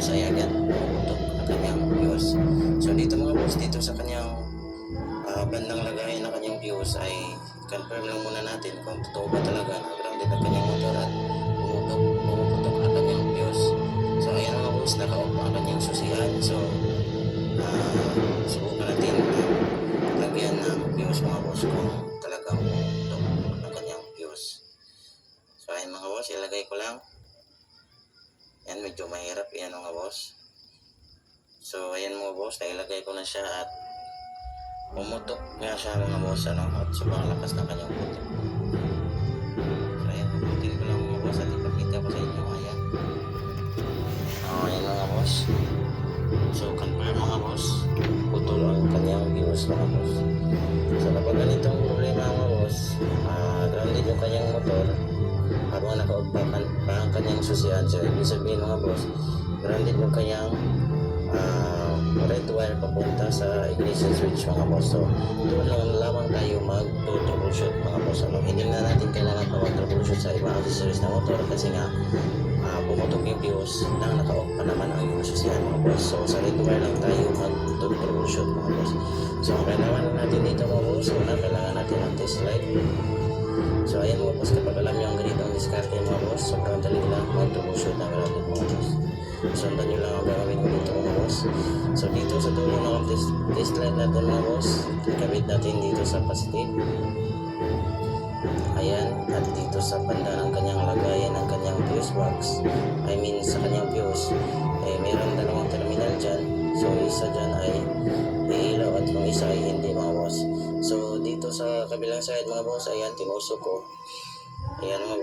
fuse ay agad pumutok ang kanyang fuse. So dito mga boss, dito sa kanyang bandang lagayan ng kanyang fuse ay confirm lang muna natin kung totoo ba talaga na grounded ang kanyang motor at pumuputok ang kanyang fuse. So ayan mga boss, naka-off ang kanyang susian. So subukan natin lagyan ng fuse mga boss kung talagang pumuputok ang kanyang fuse. So ayan mga boss, ilagay ko lang. Yan, medyo mahirap yan mga boss. So ayan mga boss, nailagay ko na siya at pumutok nga siya mga boss, ano, at sobrang lakas ng kanyang putok. So ayan, puputin ko lang mga boss at ipakita ko sa inyo. Ayan. Ayan mga boss. So confirm mga boss, putol ang kanyang fuse mga boss. So kapag ganitong problema mga boss, grounded yung kanyang motor habang naka-off pa ang kanyang susian. So ibig sabihin mga boss, grounded yung kanyang red wire papunta sa ignition switch mga boss. So doon lang lamang tayo mag-troubleshoot mga boss. Hindi na natin kailangan pa mag-troubleshoot sa ibang accessories na motor kasi nga pumutok yung fuse nang naka-off pa naman ang yung susian mga boss. So sa red wire lang tayo mag-troubleshoot mga boss. So ang kailangan natin dito mga boss, una kailangan natin ang test light. So ayan mga boss, kapag alam nyo ang ganitong diskarte mga boss, sobrang dali lang mag-troubleshoot ng grounded mga boss. Sundan nyo lang ang gagawin ko dito mga boss. So dito sa dulo ng test light natin mga boss, ikabit natin dito sa positive. Ayan, at dito sa banda ng kanyang lagayan ng kanyang fuse box, I mean sa kanyang fuse, ay mayroong dalawang terminal dyan. So isa dyan ay iilaw at yung isa ay hindi mga boss. So dito sa kabilang side mga boss, ayan, tinusok ko. Ayan mga